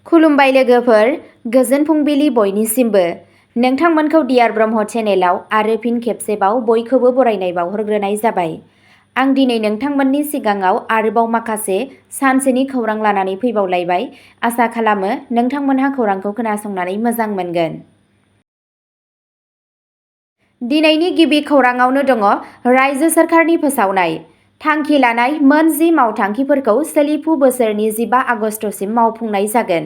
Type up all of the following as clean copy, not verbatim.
खुलुमबाय लोगोफोर, गोजोन फुंबिलि बयनिसिमबो। नोंथांमोनखौ डियार ब्रह्म चेनेलाव आरो फिन खेबसेबाव बयखौबो बरायनाय बावहरग्रोनाय जाबाय। आं दिनै नोंथांमोननि सिगाङाव आरोबाव माखासे सानसेनि खौरां लानानै फैबावलायबाय। आसा खालामो नोंथांमोनहा खौरांखौ खोनासंनानै मोजां मोनगोन। दिनैनि गिबि खौराङावनो दङ रायजो सोरखारनि फोसावनाय। थांखि लानाय मोन 10 मावथांखिफोरखौ सोलिफु बोसोरनि 15 आगस्टसिम मावफुंनाय जागोन।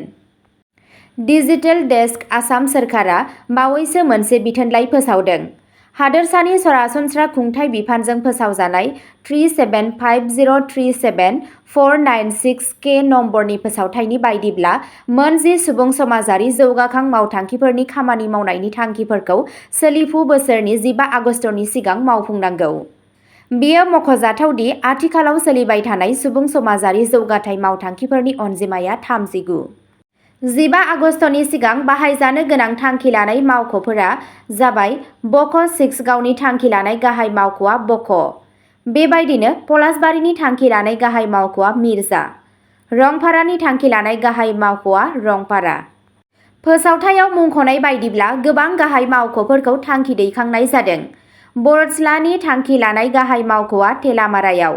डिजिटेल डेस्क आसाम सोरखारा बावैसो मोनसे बिथोनलाइ फोसावदों। हादोरसानि सरासनस्रा खुंथाय बिफानजों फोसावजानाय 375037496K नम्बरनि फोसावथायनि बायदिब्ला मोन 10 सुबुं समाजारि जौगाखां मावथांखिफोरनि खामानि मावनायनि थांखिफोरखौ सोलिफु बोसोरनि 15 आगस्टनि सिगां मावफुंनांगौ। बेयो मख'जाथाव दि आथिखालाव सोलिबाय थानाय सुबुं समाजारि जौगाथाय मावथांखिफोरनि अनजिमाया 39। 15 आगस्टनि सिगां बाहायजानो गोनां थांखि लानाय मावख'फोरा जाबाय बक' 6 गावनि थांखि लानाय गाहाय मावख'आ बक'। बेबायदिनो पलासबारिनि थांखि लानाय गाहाय मावख'आ मिर्जा। रंपारानि थांखि लानाय गाहाय मावख'आ रंपारा। फोसावथायाव मुंख'नाय बायदिब्ला गोबां गाहाय मावख'फोरखौ थांखि दैखांनाय जादों। बर'ज्लानि थांखि लानाय गाहाय मावख'आ थेलामारायाव।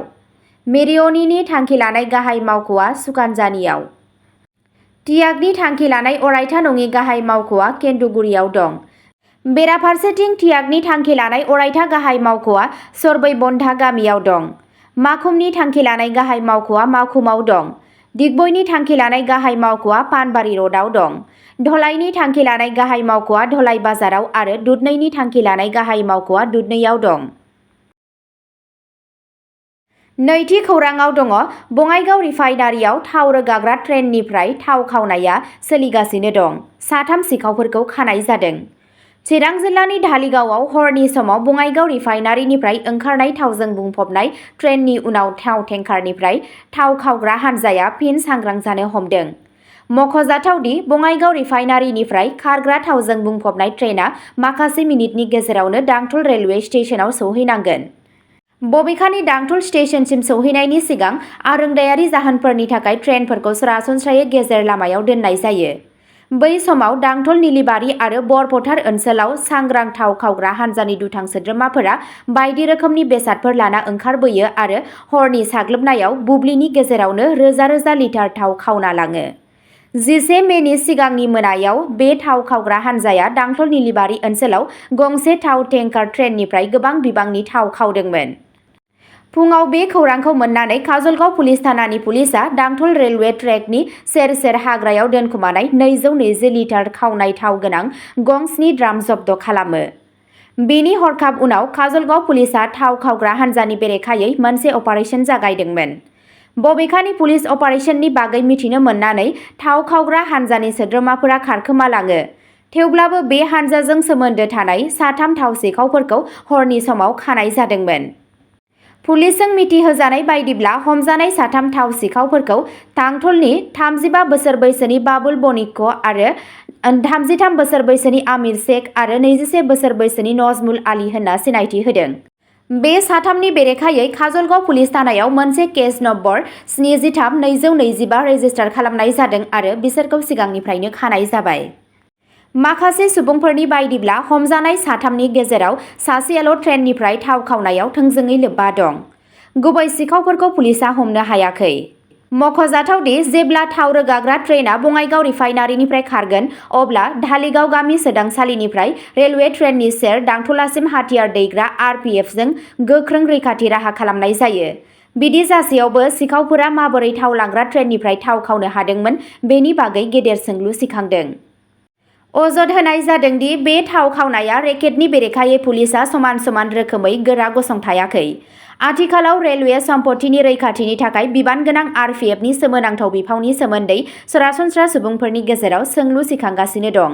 मेरियनीनि थांखि लानाय गाहाय मावख'आ सुखानजानियाव। टियागनि थांखि लानाय अरायथा नङि गाहाय मावख'आ केन्दुगुरियाव दं। बेराफारसेथिं टियागनि थांखि लानाय अरायथा गाहाय मावख'आ सरबैबन्धा गामियाव दं। माखुमनि थांखि लानाय गाहाय मावख'आ माखुमाव दं। दिगबयनि थांखि लानाय गाहाय मावख'आ पानबारि र'डआव दं। धलाईनि थांखि लानाय गाहाय मावख'आ धलाई बाजाराव आरो दुधनैनि थांखि लानाय गाहाय मावख'आ दुधनैयाव दं। नैथि खौराङाव दङ बङाइगाव रिफाइनारियाव थाव रोगाग्रा ट्रेननिफ्राय थाव खावनाया सोलिगासिनो दं। 3 सिखावफोरखौ खानाय जादों। चिरां जिल्लानि धालिगावआव हरनि समाव बङाइगाव रिफाइनारिनिफ्राय ओंखारनाय थावजों बुंफबनाय ट्रेननि उनाव थाव टेंकारनिफ्राय थाव खावग्रा हान्जाया फिन सांग्रां जानो हमदों। मख'जाथाव दि बङाइगाव रिफाइनारिनिफ्राय खारग्रा थावजों बुंफबनाय ट्रेनआ माखासे मिनिटनि गेजेरावनो दांथुल रेलवे स्टेशनाव सौहैनांगोन। बबेखानि दांथुल स्टेशनसिम सौहैनायनि सिगां आरोंदायारि जाहोनफोरनि थाखाय ट्रेनफोरखौ सरासनस्रायै गेजेर लामायाव दोननाय जायो। बै समाव दांथुल निलिबारि आरो बरफथार ओनसोलाव सांग्रां थाव खावग्रा हान्जानि दुथां सोद्रोमाफोरा बायदि रोखोमनि बेसादफोर लाना ओंखारबोयो आरो हरनि साग्लोबनायाव बुब्लिनि गेजेरावनो रोजा रोजा लिटार थाव खावना लाङो। 11 मेनि सिगांनि मोनायाव बे थाव खावग्रा हान्जाया दांथुल निलिबारि ओनसोलाव गंसे थाव टेंकार ट्रेननिफ्राय गोबां बिबांनि थाव खावदोंमोन। फुङाव बे खौरांखौ मोननानै काजलगाव पुलिस थानानि पुलिसआ दांथुल रेलवे ट्रेकनि सेर सेर हाग्रायाव दोनखुमानाय 220 लिटार खावनाय थाव गोनां गं-7 ड्राम जब्द खालामो। बेनि हरखाब उनाव काजलगाव पुलिसआ थाव खावग्रा हान्जानि बेरेखायै मोनसे अपारेसन जागायदोंमोन। बबेखानि पुलिस अपारेशननि बागै मिथिनो मोननानै थाव खावग्रा हान्जानि सोद्रोमाफोरा खारखोमालाङो। थेवब्लाबो बे हान्जाजों सोमोन्दो थानाय 3 थाव सिखावफोरखौ हरनि समाव खानाय जादोंमोन। पुलिसजों मिथिहोजानाय बायदिब्ला हमजानाय 3 थाव सिखावफोरखौ दांथुलनि 35 बोसोर बैसोनि बाबुल बनिक्क आरो 33 बोसोर बैसोनि आमिर शेख आरो 21 बोसोर बैसोनि नजमुल आली होनना सिनायथि होदों। बे 3नि बेरेखायै काजलगाव पुलिस थानायाव मोनसे केस नम्बर 73-225 रेजिस्टार खालामनाय जादों आरो बिसोरखौ सिगांनिफ्रायनो खानाय जाबाय। माखासे सुबुंफोरनि बायदिब्ला हमजानाय 3नि गेजेराव सासेयाल' ट्रेननिफ्राय थाव खावनायाव थोंजोङै लोब्बा दं। गुबै सिखावफोरखौ पुलिसआ हमनो हायाखै। मख'जाथाव दि जेब्ला थाव रोगाग्रा ट्रेनआ बङाइगाव रिफाइनारिनिफ्राय खारगोन अब्ला धालिगाव गामि सोदांसालिनिफ्राय रेलवे ट्रेननि सेर दांथुलासिम हाथियार दैग्रा RPFजों गोख्रों रैखाथि राहा खालामनाय जायो। बिदि जासेयावबो सिखावफोरा माबोरै थाव लांग्रा ट्रेननिफ्राय थाव खावनो हादोंमोन बेनि बागै गेदेर सोंलु सिखांदों। अजद होनाय जादों दि बे थाव खावनाया रेकेटनि बेरेखायै पुलिसआ समान समान रोखोमै गोरा गसंथायाखै। आथिखालाव रेलवे सम्पथिनि रैखाथिनि थाखाय बिबान गोनां RPFनि सोमोनांथाव बिफावनि सोमोन्दै सरासनस्रा सुबुंफोरनि गेजेराव सोंलु सिखांगासिनो दं।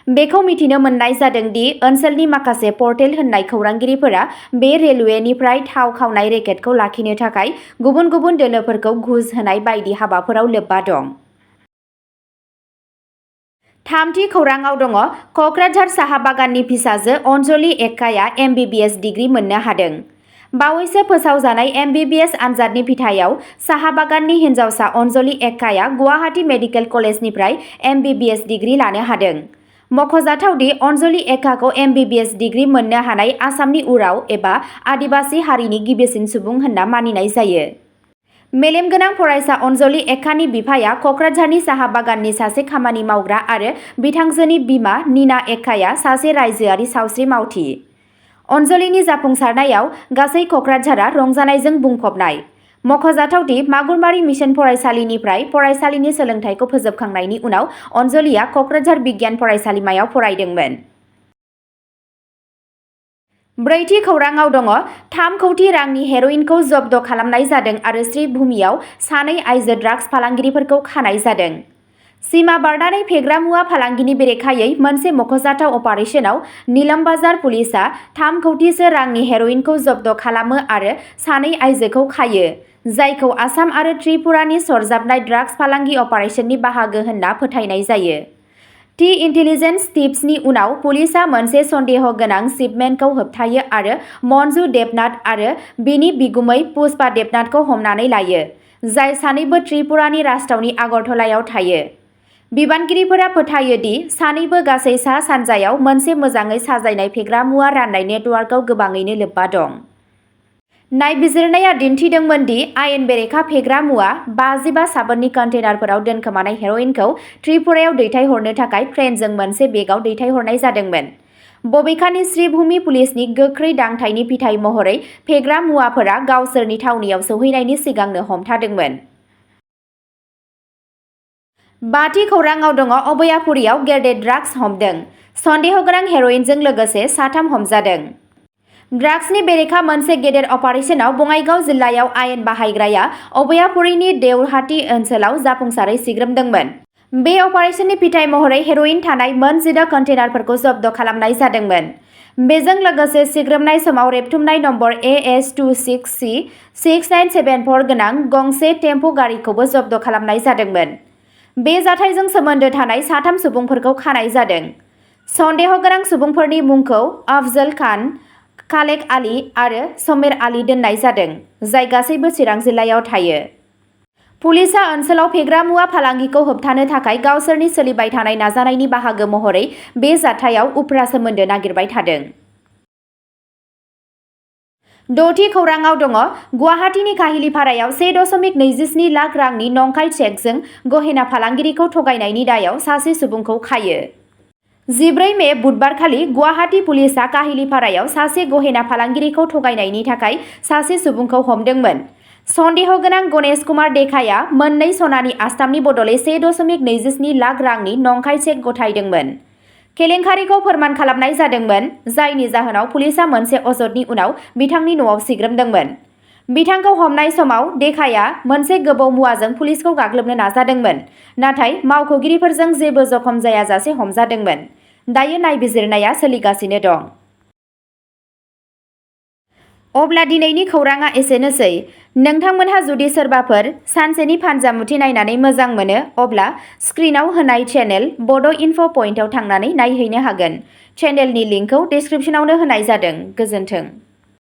बेखौ मिथिनो मोननाय जादों दि ओनसोलनि माखासे पर्टेल होननाय खौरांगिरिफोरा बे रेलवेनिफ्राय थाव खावनाय रेकेटखौ लाखिनो थाखाय गुबुन गुबुन दोलोफोरखौ घुस होनाय बायदि हाबाफोराव लोब्बा दं। थामथि खौराङाव दङ क'क्राझार साहा बागाननि फिसाजो अनजलि एक्काया MBBS डिग्री मोननो हादों। बावैसो फोसावजानाय MBBS आनजादनि फिथायाव साहा बागाननि हिन्जावसा अनजलि एक्काया गुवाहाटी मेडिकेल कलेजनिफ्राय MBBS डिग्री लानो हादों। मख'जाथावदि अनजलि एक्काखौ MBBS डिग्री मोननो हानाय आसामनि उराव एबा आदिबासि हारिनि गिबिसिन सुबुं होनना मानिनाय जायो। मेलेमगोनां फरायसा अनजलि एक्कानि बिफाया क'क्राझारनि साहा बागाननि सासे खामानि मावग्रा आरो बिथांजोनि बिमा नीना एक्काया सासे रायजोआरि सावस्रि मावथि। अनजलिनि जाफुंसारनायाव गासै क'क्राझारआ रंजानायजों बुंफबनाय। मख'जाथावदि मागुरमारि मिशन फरायसालिनिफ्राय फरायसालिनि सोलोंथाइखौ फोजोबखांनायनि उनाव अनजलिया क'क्राझार बिगियान फरायसालिमायाव फरायदोंमोन। ब्रैथि खौराङाव दङ 3 कौटि रांनि हेर'इनखौ जब्द खालामनाय जादों आरो श्रीभूमियाव सानै आइजो ड्राग्स फालांगिरिफोरखौ खानाय जादों। सीमा बारनानै फेग्रा मुवा फालांगिनि बेरेखायै मोनसे मख'जाथाव अपारेशनाव नीलमबाजार पुलिसआ 3 कौटिसो रांनि हेर'इनखौ जब्द खालामो आरो सानै आइजोखौ खायो, जायखौ आसाम आरो त्रिपुरानि सरजाबनाय ड्राग्स फालांगि अपारेशननि बाहागो होनना फोथायनाय जायो। थि इन्टेलिजेन्स टिप्सनि उनाव पुलिसआ मोनसे सन्देह गोनां शिपमेन्टखौ होबथायो आरो मन्जु देबनाथ आरो बिनि बिगुमै पुष्पा देबनाथखौ हमनानै लायो, जाय सानैबो त्रिपुरानि राजथावनि आगरतलायाव थायो। बिबानगिरिफोरा फोथायो दि सानैबो गासै सा सानजायाव मोनसे मोजाङै साजायनाय फेग्रा मुवा राननाय नेटवार्कआव गोबाङैनो लोब्बा दं। नायबिजिरनाया दिन्थिदोंमोन दि आयेन बेरेखा फेग्रा मुवा 55 साबोननि कन्टेनारफोराव दोनखोमानाय हेर'इनखौ त्रिपुरायाव दैथायहरनो थाखाय ट्रेनजों मोनसे बेगआव दैथायहरनाय जादोंमोन। बबेखानि श्रीभूमि पुलिसनि गोख्रै दांथायनि फिथाय महरै फेग्रा मुवाफोरा गावसोरनि थावनियाव सौहैनायनि सिगांनो हमथादोंमोन। बाथि खौराङाव दङ अभयापुरीयाव गेदेर ड्राग्स हमदों। सन्देहगोनां हेर'इनजों लोगोसे 3 हमजादों। ड्राग्सनि बेरेखा मोनसे गेदेर अपारेशनाव बङाइगाव जिल्लायाव आयेन बाहायग्राया अभयापुरीनि देउहाटी ओनसोलाव जाफुंसारै सिग्रोमदोंमोन। बे अपारेशननि फिथाय महरै हेर'इन थानाय मोन 16 कन्टेनारफोरखौ जब्द खालामनाय जादोंमोन। बेजों लोगोसे सिग्रोमनाय समाव रेबथुमनाय नम्बर AS26C 6974 गोनां गंसे टेम्पो गारिखौबो जब्द खालामनाय जादोंमोन। बे जाथायजों सोमोन्दो थानाय 3 सुबुंफोरखौ खानाय जादों। सन्देहगोनां सुबुंफोरनि मुंखौ अफजल खान, खालेक आली आरो समीर आली दोननाय जादों, जाय गासैबो चिरां जिल्लायाव थायो। पुलिसआ ओनसोलाव फेग्रा मुवा फालांगिखौ होबथानो थाखाय गावसोरनि सोलिबाय थानाय नाजानायनि बाहागो महरै बे जाथायाव उफ्रा सोमोन्दो नागिरबाय थादों। 6थि खौराङाव दङ गुवाहाटीनि काहिलिपारायाव 1.27 लाख रांनि नंखाय चेकजों गहेना फालांगिरिखौ थगायनायनि दायाव सासे सुबुंखौ खायो। 14 मे बुधबारखालि गुवाहाटी पुलिसआ काहिलिपारायाव सासे गहेना फालांगिरिखौ थगायनायनि थाखाय सासे सुबुंखौ हमदोंमोन। सन्देहगोनां गणेश कुमार देखाया मोननै सनानि आस्थामनि बदलै 1.27 लाख रांनि नंखाय चेक गथायदोंमोन। केलेंकारिखौ फोरमान खालामनाय जादोंमोन, जायनि जाहोनाव पुलिसआ मोनसे अजदनि उनाव बिथांनि न'आव सिग्रोमदोंमोन। बिथांखौ हमनाय समाव देखाया मोनसे गोबौ मुवाजों पुलिसखौ गाग्लोबनो नाजादोंमोन, नाथाय मावख'गिरिफोरजों जेबो जखम जायाजासे हमजादोंमोन। दायो नायबिजिरनाया सोलिगासिनो दं। अब्ला दिनैनि खौराङा एसेनोसै। नोंथांमोनहा जुदि सोरबाफोर सानसेनि फानजामुथि नायनानै मोजां मोनो, अब्ला स्क्रिनाव होनाय चेनेल बड' इनफ' पइन्टआव थांनानै नायहैनो हागोन। चेनेलनि लिंकखौ डिस्क्रिप्शनावनो होनाय जादों। गोजोन्थों।